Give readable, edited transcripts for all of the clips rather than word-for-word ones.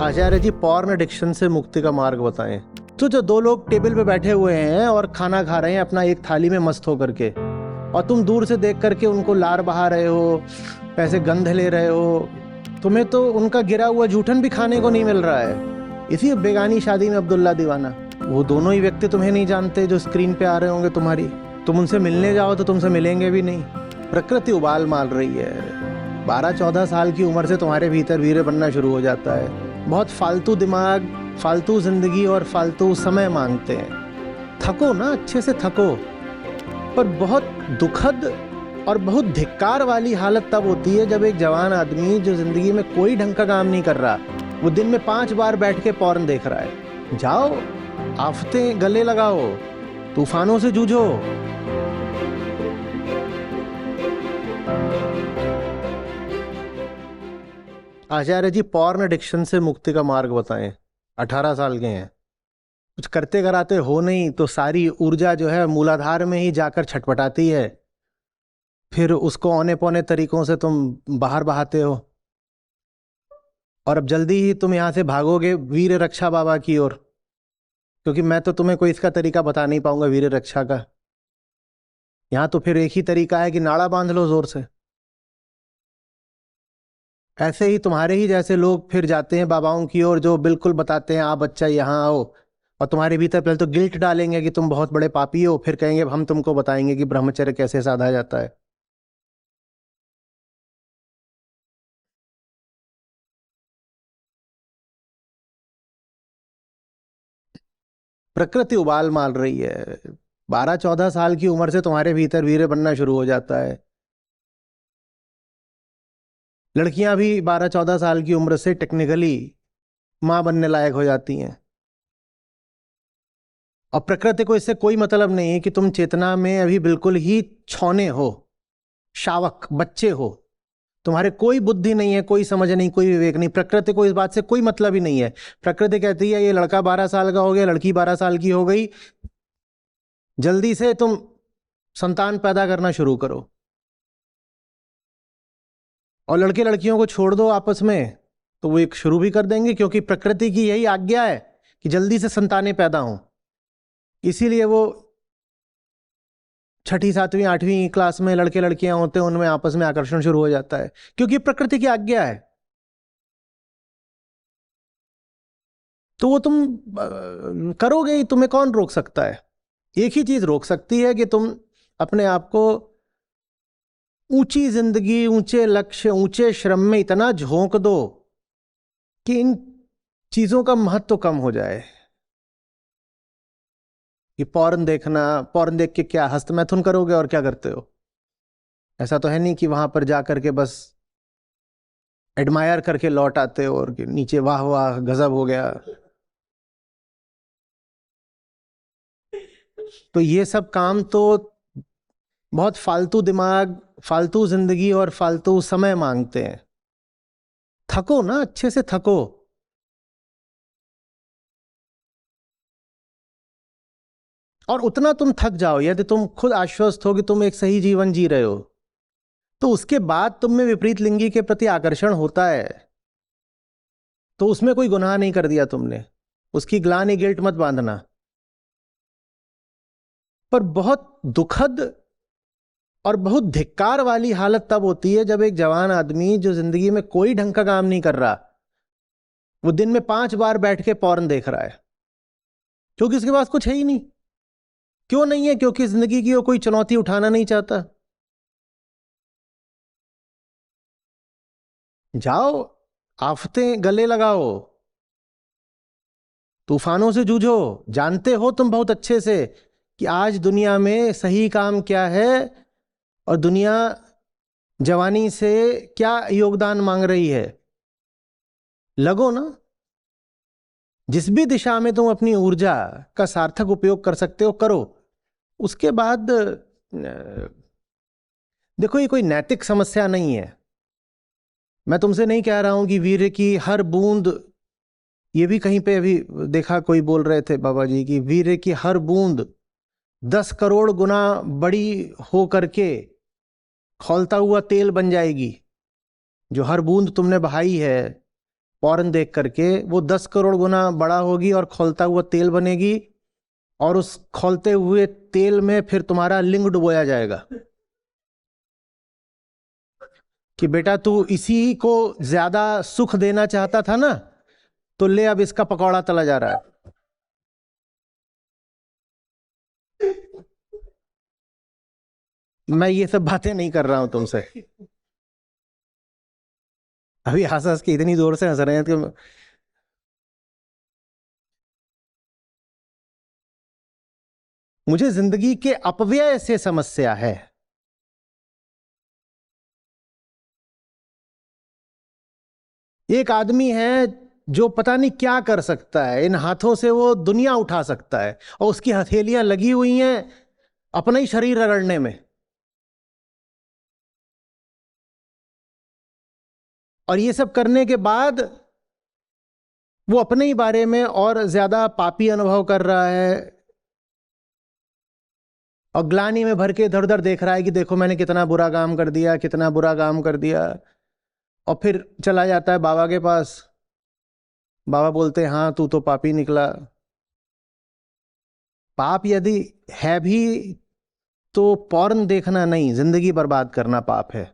आचार्य जी porn addiction से मुक्ति का मार्ग बताएं। तो जो दो लोग टेबल पे बैठे हुए हैं और खाना खा रहे हैं अपना एक थाली में मस्त होकर के, और तुम दूर से देख करके उनको लार बहा रहे हो, ऐसे गंध ले रहे हो, तुम्हें तो उनका गिरा हुआ जूठन भी खाने को नहीं मिल रहा है। इसी बेगानी शादी में अब्दुल्ला दीवाना, वो दोनों ही व्यक्ति तुम्हें नहीं जानते जो स्क्रीन पे आ रहे होंगे तुम्हारी। तुम उनसे मिलने जाओ तो तुमसे मिलेंगे भी नहीं। प्रकृति उबाल मार रही है। 12-14 साल की उम्र से तुम्हारे भीतर वीर्य बनना शुरू हो जाता है। बहुत फालतू दिमाग, फालतू जिंदगी और फालतू समय मांगते हैं। थको ना, अच्छे से थको। पर बहुत दुखद और बहुत धिक्कार वाली हालत तब होती है जब एक जवान आदमी जो जिंदगी में कोई ढंग का काम नहीं कर रहा, वो दिन में 5 बार बैठ के पॉर्न देख रहा है। जाओ, आफतें गले लगाओ, तूफानों से जूझो। आचार्य जी पॉर्न एडिक्शन से मुक्ति का मार्ग बताएं। 18 साल के हैं, कुछ करते कराते हो नहीं तो सारी ऊर्जा जो है मूलाधार में ही जाकर छटपटाती है, फिर उसको औने पौने तरीकों से तुम बाहर बहाते हो। और अब जल्दी ही तुम यहां से भागोगे वीर रक्षा बाबा की ओर, क्योंकि मैं तो तुम्हें कोई इसका तरीका बता नहीं पाऊंगा वीर रक्षा का। यहां तो फिर एक ही तरीका है कि नाड़ा बांध लो जोर से। ऐसे ही तुम्हारे ही जैसे लोग फिर जाते हैं बाबाओं की ओर जो बिल्कुल बताते हैं आप बच्चा यहाँ आओ, और तुम्हारे भीतर पहले तो गिल्ट डालेंगे कि तुम बहुत बड़े पापी हो, फिर कहेंगे हम तुमको बताएंगे कि ब्रह्मचर्य कैसे साधा जाता है। प्रकृति उबाल मार रही है। 12-14 साल की उम्र से तुम्हारे भीतर वीर्य बनना शुरू हो जाता है। लड़कियां भी 12-14 साल की उम्र से टेक्निकली मां बनने लायक हो जाती हैं। और प्रकृति को इससे कोई मतलब नहीं है कि तुम चेतना में अभी बिल्कुल ही छौने हो, शावक बच्चे हो, तुम्हारे कोई बुद्धि नहीं है, कोई समझ नहीं, कोई विवेक नहीं। प्रकृति को इस बात से कोई मतलब ही नहीं है। प्रकृति कहती है ये लड़का 12 साल का हो गया, लड़की 12 साल की हो गई, जल्दी से तुम संतान पैदा करना शुरू करो। और लड़के लड़कियों को छोड़ दो आपस में तो वो एक शुरू भी कर देंगे, क्योंकि प्रकृति की यही आज्ञा है कि जल्दी से संतानें पैदा हों। इसीलिए वो 6ठी 7वीं 8वीं क्लास में लड़के लड़कियां होते हैं, उनमें आपस में आकर्षण शुरू हो जाता है, क्योंकि प्रकृति की आज्ञा है। तो वो तुम करोगे ही, तुम्हें कौन रोक सकता है? एक ही चीज रोक सकती है कि तुम अपने आप को ऊंची जिंदगी, ऊंचे लक्ष्य, ऊंचे श्रम में इतना झोंक दो कि इन चीजों का महत्व कम हो जाए। कि पॉर्न देखना, पॉर्न देख के क्या हस्तमैथुन करोगे और क्या करते हो? ऐसा तो है नहीं कि वहां पर जाकर के बस एडमायर करके लौट आते हो और नीचे वाह वाह गजब हो गया। तो ये सब काम तो बहुत फालतू दिमाग, फालतू जिंदगी और फालतू समय मांगते हैं। थको ना, अच्छे से थको। और उतना तुम थक जाओ यदि तुम खुद आश्वस्त हो कि तुम एक सही जीवन जी रहे हो, तो उसके बाद तुम में विपरीत लिंगी के प्रति आकर्षण होता है, तो उसमें कोई गुनाह नहीं कर दिया तुमने, उसकी ग्लानि गिल्ट मत बांधना। पर बहुत दुखद और बहुत धिक्कार वाली हालत तब होती है जब एक जवान आदमी जो जिंदगी में कोई ढंग का काम नहीं कर रहा, वो दिन में 5 बार बैठ के पॉर्न देख रहा है, क्योंकि उसके पास कुछ है ही नहीं। क्यों नहीं है? क्योंकि जिंदगी की वो कोई चुनौती उठाना नहीं चाहता। जाओ, आफतें गले लगाओ, तूफानों से जूझो। जानते हो तुम बहुत अच्छे से कि आज दुनिया में सही काम क्या है और दुनिया जवानी से क्या योगदान मांग रही है। लगो ना, जिस भी दिशा में तुम अपनी ऊर्जा का सार्थक उपयोग कर सकते हो करो। उसके बाद देखो, ये कोई नैतिक समस्या नहीं है। मैं तुमसे नहीं कह रहा हूं कि वीर्य की हर बूंद, ये भी कहीं पे अभी देखा कोई बोल रहे थे बाबा जी की, वीर्य की हर बूंद 10 करोड़ गुना बड़ी हो करके खौलता हुआ तेल बन जाएगी। जो हर बूंद तुमने बहाई है, पॉर्न देख करके वो 10 करोड़ गुना बड़ा होगी और खौलता हुआ तेल बनेगी, और उस खौलते हुए तेल में फिर तुम्हारा लिंग डुबोया जाएगा कि बेटा तू इसी को ज्यादा सुख देना चाहता था ना, तो ले अब इसका पकौड़ा तला जा रहा है। मैं ये सब बातें नहीं कर रहा हूं तुमसे। अभी हंस हंस के इतनी जोर से हंस रहे हैं कि मुझे जिंदगी के अपव्यय से समस्या है। एक आदमी है जो पता नहीं क्या कर सकता है, इन हाथों से वो दुनिया उठा सकता है, और उसकी हथेलियां लगी हुई हैं अपना ही शरीर रगड़ने में, और ये सब करने के बाद वो अपने ही बारे में और ज्यादा पापी अनुभव कर रहा है, और ग्लानि में भर के इधर उधर देख रहा है कि देखो मैंने कितना बुरा काम कर दिया, कितना बुरा काम कर दिया। और फिर चला जाता है बाबा के पास। बाबा बोलते हैं हाँ तू तो पापी निकला। पाप यदि है भी तो पॉर्न देखना नहीं, जिंदगी बर्बाद करना पाप है।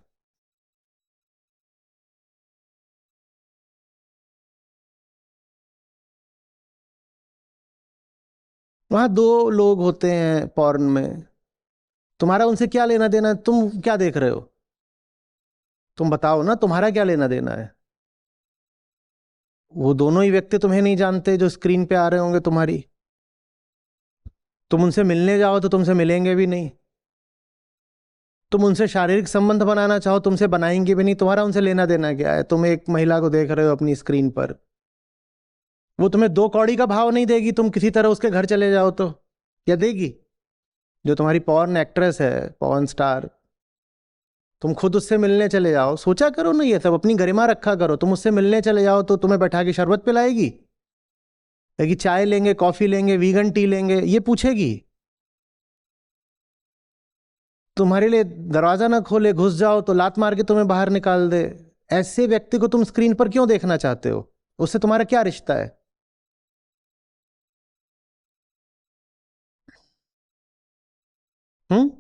वहां दो लोग होते हैं पॉर्न में, तुम्हारा उनसे क्या लेना देना है? तुम क्या देख रहे हो? तुम बताओ ना, तुम्हारा क्या लेना देना है? वो दोनों ही व्यक्ति तुम्हें नहीं जानते जो स्क्रीन पे आ रहे होंगे तुम्हारी। तुम उनसे मिलने जाओ तो तुमसे मिलेंगे भी नहीं, तुम उनसे शारीरिक संबंध बनाना चाहो तुमसे बनाएंगे भी नहीं। तुम्हारा उनसे लेना देना क्या है? तुम एक महिला को देख रहे हो अपनी स्क्रीन पर, वो तुम्हें 2 कौड़ी का भाव नहीं देगी, तुम किसी तरह उसके घर चले जाओ तो, या देगी? जो तुम्हारी पॉर्न एक्ट्रेस है, पॉर्न स्टार, तुम खुद उससे मिलने चले जाओ, सोचा करो ना, ये सब अपनी गरिमा रखा करो। तुम उससे मिलने चले जाओ तो तुम्हें बैठा के शरबत पिलाएगी, या कि चाय लेंगे, कॉफी लेंगे, वीगन टी लेंगे, ये पूछेगी? तुम्हारे लिए दरवाजा ना खोले, घुस जाओ तो लात मार के तुम्हें बाहर निकाल दे। ऐसे व्यक्ति को तुम स्क्रीन पर क्यों देखना चाहते हो? उससे तुम्हारा क्या रिश्ता है? हम्म?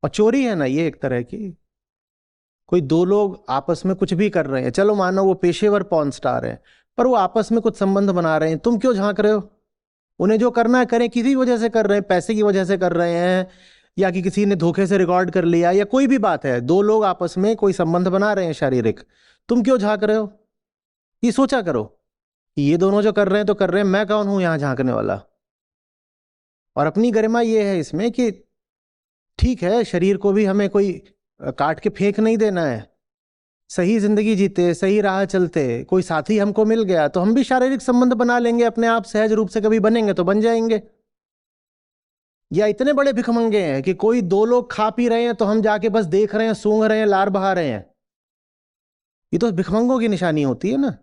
और चोरी है ना ये एक तरह की। कोई दो लोग आपस में कुछ भी कर रहे हैं, चलो मानो वो पेशेवर पॉर्न स्टार हैं, पर वो आपस में कुछ संबंध बना रहे हैं, तुम क्यों झांक रहे हो? उन्हें जो करना है करें, किसी वजह से कर रहे हैं, पैसे की वजह से कर रहे हैं, या कि किसी ने धोखे से रिकॉर्ड कर लिया, या कोई भी बात है, दो लोग आपस में कोई संबंध बना रहे हैं शारीरिक, तुम क्यों झांक रहे हो? ये सोचा करो कि ये दोनों जो कर रहे हैं तो कर रहे हैं, मैं कौन हूं यहां झांकने वाला? और अपनी गरिमा ये है इसमें कि ठीक है, शरीर को भी हमें कोई काट के फेंक नहीं देना है, सही जिंदगी जीते, सही राह चलते, कोई साथी हमको मिल गया तो हम भी शारीरिक संबंध बना लेंगे अपने आप, सहज रूप से कभी बनेंगे तो बन जाएंगे। या इतने बड़े भिखमंगे हैं कि कोई दो लोग खा पी रहे हैं तो हम जाके बस देख रहे हैं, सूंघ रहे हैं, लार बहा रहे हैं। ये तो भिखमंगों की निशानी होती है ना।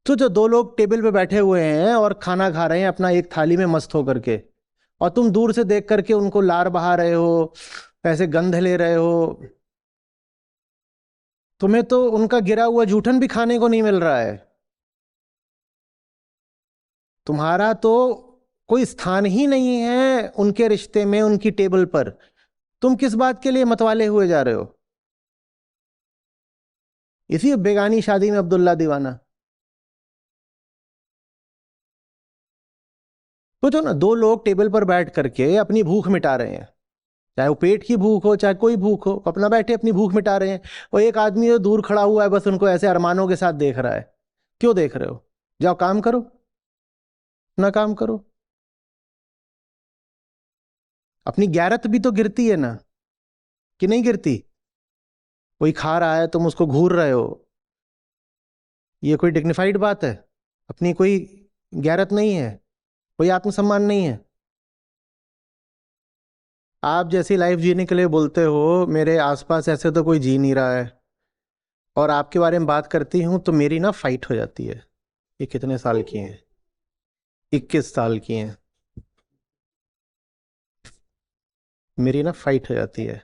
तो जो दो लोग टेबल पे बैठे हुए हैं और खाना खा रहे हैं अपना एक थाली में मस्त होकर के, और तुम दूर से देख करके उनको लार बहा रहे हो, ऐसे गंध ले रहे हो, तुम्हें तो उनका गिरा हुआ जूठन भी खाने को नहीं मिल रहा है। तुम्हारा तो कोई स्थान ही नहीं है उनके रिश्ते में, उनकी टेबल पर। तुम किस बात के लिए मतवाले हुए जा रहे हो? इसी बेगानी शादी में अब्दुल्ला दीवाना। सोचो ना, दो लोग टेबल पर बैठ करके अपनी भूख मिटा रहे हैं, चाहे वो पेट की भूख हो चाहे कोई भूख हो, अपना बैठे अपनी भूख मिटा रहे हैं, और एक आदमी जो दूर खड़ा हुआ है बस उनको ऐसे अरमानों के साथ देख रहा है। क्यों देख रहे हो? जाओ काम करो, अपना काम करो। अपनी गैरत भी तो गिरती है ना, कि नहीं गिरती? कोई खा रहा है तुम उसको घूर रहे हो, ये कोई डिग्निफाइड बात है? अपनी कोई गैरत नहीं है, कोई आत्मसम्मान नहीं है? आप जैसी लाइफ जीने के लिए बोलते हो, मेरे आसपास ऐसे तो कोई जी नहीं रहा है, और आपके बारे में बात करती हूं तो मेरी ना फाइट हो जाती है। ये कितने साल की हैं? 21 साल की हैं। मेरी ना फाइट हो जाती है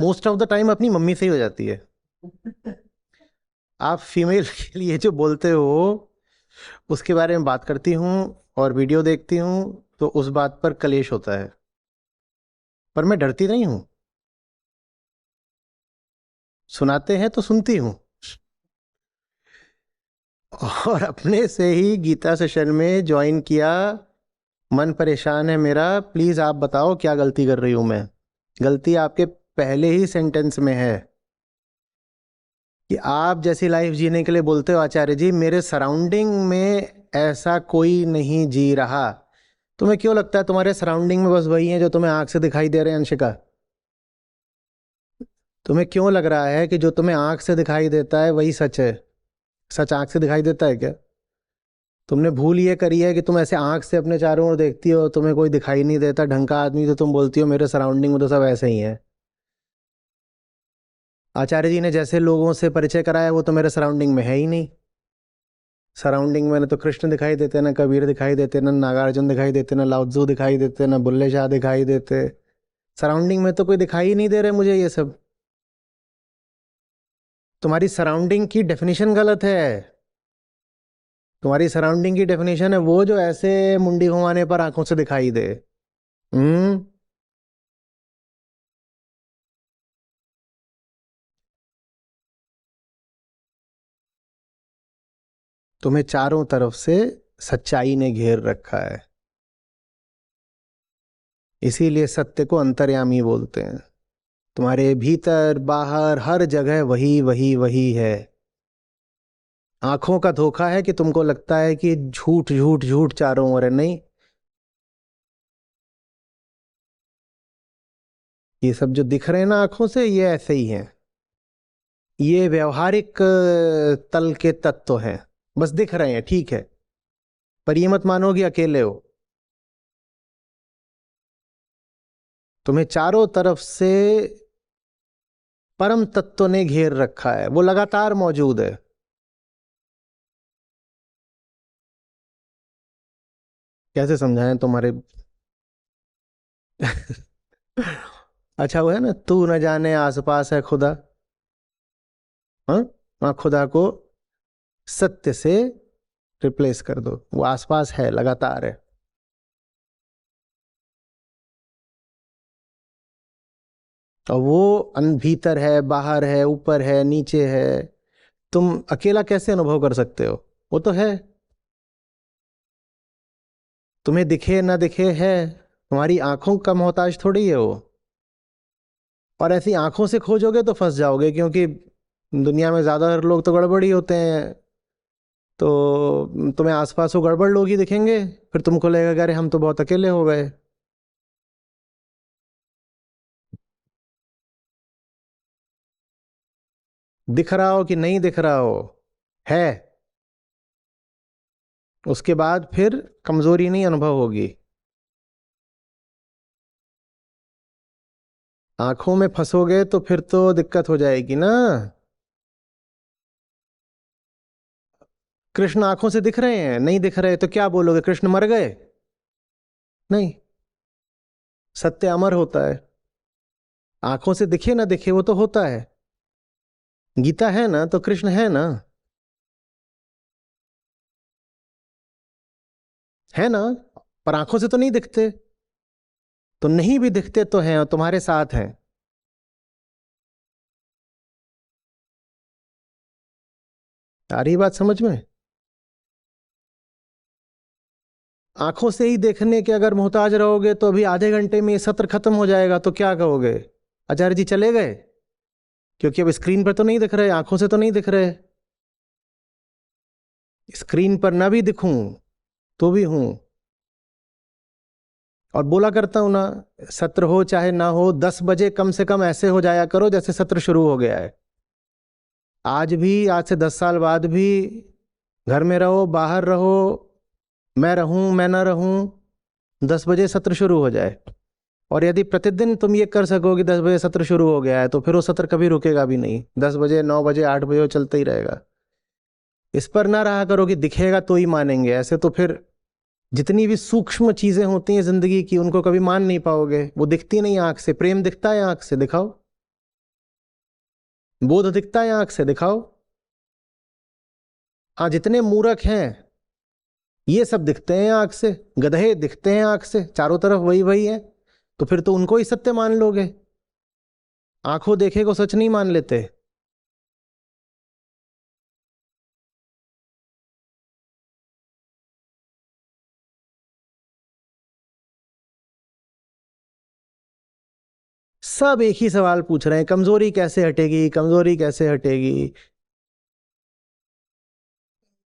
मोस्ट ऑफ द टाइम, अपनी मम्मी से ही हो जाती है। आप फीमेल के लिए जो बोलते हो उसके बारे में बात करती हूँ और वीडियो देखती हूँ तो उस बात पर कलेश होता है, पर मैं डरती नहीं हूँ। सुनाते हैं तो सुनती हूँ। और अपने से ही गीता सेशन में ज्वाइन किया। मन परेशान है मेरा, प्लीज आप बताओ क्या गलती कर रही हूं मैं। गलती आपके पहले ही सेंटेंस में है कि आप जैसी लाइफ जीने के लिए बोलते हो आचार्य जी, मेरे सराउंडिंग में ऐसा कोई नहीं जी रहा। तुम्हें क्यों लगता है तुम्हारे सराउंडिंग में बस वही है जो तुम्हें आंख से दिखाई दे रहे हैं अंशिका? तुम्हें क्यों लग रहा है कि जो तुम्हें आंख से दिखाई देता है वही सच है? सच आंख से दिखाई देता है क्या? तुमने भूल ये करी है कि तुम ऐसे आंख से अपने चारों ओर देखती हो, तुम्हें कोई दिखाई नहीं देता ढंग का आदमी, तो तुम बोलती हो मेरे सराउंडिंग में तो सब ऐसे ही है। आचार्य जी ने जैसे लोगों से परिचय कराया वो तो मेरे सराउंडिंग में है ही नहीं। सराउंडिंग में न तो कृष्ण दिखाई देते, न कबीर दिखाई देते, न नागार्जुन दिखाई देते, न लाओत्जू दिखाई देते, न बुल्ले शाह दिखाई देते। सराउंडिंग में तो कोई दिखाई ही नहीं दे रहे मुझे ये सब। तुम्हारी सराउंडिंग की डेफिनेशन गलत है। तुम्हारी सराउंडिंग की डेफिनेशन है वो जो ऐसे मुंडी घुमाने पर आंखों से दिखाई दे। हम्म। तुम्हें चारों तरफ से सच्चाई ने घेर रखा है, इसीलिए सत्य को अंतर्यामी बोलते हैं। तुम्हारे भीतर बाहर हर जगह वही वही वही है। आंखों का धोखा है कि तुमको लगता है कि झूठ झूठ झूठ चारों ओर है। नहीं, ये सब जो दिख रहे हैं ना आंखों से, ये ऐसे ही हैं। ये व्यवहारिक तल के तत्व हैं, बस दिख रहे हैं, ठीक है। पर ये मत मानो कि अकेले हो। तुम्हें चारों तरफ से परम तत्व ने घेर रखा है, वो लगातार मौजूद है। कैसे समझाएं तुम्हारे? अच्छा, वो है ना, तू न जाने आस पास है खुदा। हाँ, वहां खुदा को सत्य से रिप्लेस कर दो, वो आसपास है, लगातार है। और वो भीतर है, बाहर है, ऊपर है, नीचे है। तुम अकेला कैसे अनुभव कर सकते हो? वो तो है। तुम्हें दिखे ना दिखे है, तुम्हारी आंखों का मोहताज थोड़ी है वो। और ऐसी आंखों से खोजोगे तो फंस जाओगे, क्योंकि दुनिया में ज्यादातर लोग तो गड़बड़ ही होते हैं। तो तुम्हें आसपास वो गड़बड़ लोग ही दिखेंगे, फिर तुमको लगेगा कि अरे हम तो बहुत अकेले हो गए। दिख रहा हो कि नहीं दिख रहा हो, है। उसके बाद फिर कमजोरी नहीं अनुभव होगी। आंखों में फंसोगे तो फिर तो दिक्कत हो जाएगी ना। कृष्ण आंखों से दिख रहे हैं, नहीं दिख रहे तो क्या बोलोगे? कृष्ण मर गए? नहीं, सत्य अमर होता है। आंखों से दिखे ना दिखे वो तो होता है। गीता है ना तो कृष्ण है ना। है ना, पर आंखों से तो नहीं दिखते। तो नहीं भी दिखते तो हैं और तुम्हारे साथ हैं। आ रही बात समझ में? आंखों से ही देखने के अगर मोहताज रहोगे तो अभी आधे घंटे में ये सत्र खत्म हो जाएगा, तो क्या कहोगे? आचार्य जी चले गए? क्योंकि अब स्क्रीन पर तो नहीं दिख रहे, आंखों से तो नहीं दिख रहे। स्क्रीन पर ना भी दिखूं तो भी हूं। और बोला करता हूं ना, सत्र हो चाहे ना हो, 10 बजे कम से कम ऐसे हो जाया करो जैसे सत्र शुरू हो गया है। आज भी, आज से 10 साल बाद भी, घर में रहो बाहर रहो, मैं रहूं मैं ना रहूं, 10 बजे सत्र शुरू हो जाए। और यदि प्रतिदिन तुम ये कर सको कि 10 बजे सत्र शुरू हो गया है, तो फिर वो सत्र कभी रुकेगा भी नहीं। 10 बजे, 9 बजे, 8 बजे वो चलता ही रहेगा। इस पर ना रहा करो कि दिखेगा तो ही मानेंगे, ऐसे तो फिर जितनी भी सूक्ष्म चीजें होती हैं जिंदगी की, उनको कभी मान नहीं पाओगे। वो दिखती नहीं आंख से। प्रेम दिखता है आंख से, दिखाओ। बोध दिखता है आंख से, दिखाओ। हाँ, जितने मूर्ख हैं ये सब दिखते हैं आंख से। गधे दिखते हैं आंख से, चारों तरफ वही वही है। तो फिर तो उनको ही सत्य मान लोगे। आंखों देखे को सच नहीं मान लेते। सब एक ही सवाल पूछ रहे हैं, कमजोरी कैसे हटेगी, कमजोरी कैसे हटेगी।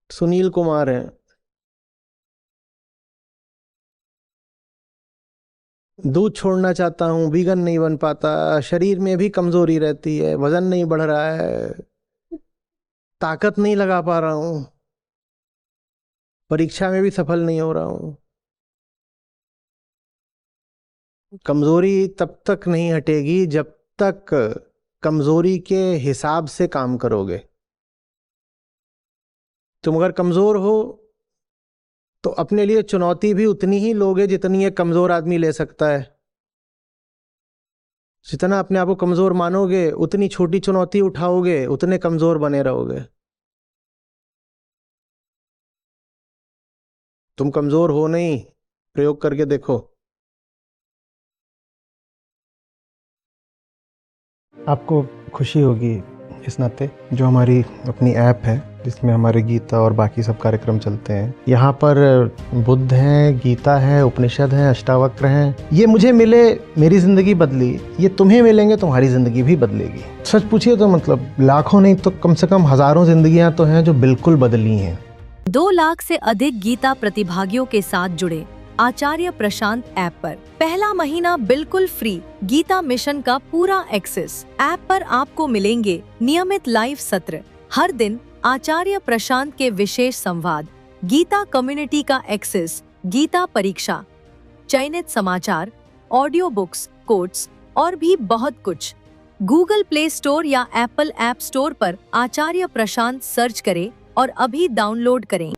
सुनील कुमार है। दूध छोड़ना चाहता हूँ, वीगन नहीं बन पाता, शरीर में भी कमजोरी रहती है, वजन नहीं बढ़ रहा है, ताकत नहीं लगा पा रहा हूँ, परीक्षा में भी सफल नहीं हो रहा हूँ। कमजोरी तब तक नहीं हटेगी जब तक कमजोरी के हिसाब से काम करोगे। तुम अगर कमजोर हो तो अपने लिए चुनौती भी उतनी ही लोगे जितनी एक कमजोर आदमी ले सकता है। जितना अपने आप को कमजोर मानोगे, उतनी छोटी चुनौती उठाओगे, उतने कमजोर बने रहोगे। तुम कमजोर हो नहीं, प्रयोग करके देखो। आपको खुशी होगी इस नाते, जो हमारी अपनी ऐप है जिसमें हमारे गीता और बाकी सब कार्यक्रम चलते हैं, यहाँ पर बुद्ध हैं, गीता है, उपनिषद हैं, अष्टावक्र हैं। ये मुझे मिले, मेरी ज़िंदगी बदली। ये तुम्हें मिलेंगे, तुम्हारी ज़िंदगी भी बदलेगी। सच पूछिए तो मतलब लाखों नहीं तो कम से कम हज़ारों ज़िंदगियाँ तो हैं जो बिल्कुल बदली हैं। 2 लाख से अधिक गीता प्रतिभागियों के साथ जुड़े आचार्य प्रशांत ऐप पर पहला महीना बिल्कुल फ्री। गीता मिशन का पूरा एक्सेस। ऐप पर आपको मिलेंगे नियमित लाइव सत्र, हर दिन आचार्य प्रशांत के विशेष संवाद, गीता कम्युनिटी का एक्सेस, गीता परीक्षा, चयनित समाचार, ऑडियो बुक्स, कोट्स और भी बहुत कुछ। गूगल प्ले स्टोर या एप्पल ऐप स्टोर पर आचार्य प्रशांत सर्च करें और अभी डाउनलोड करें।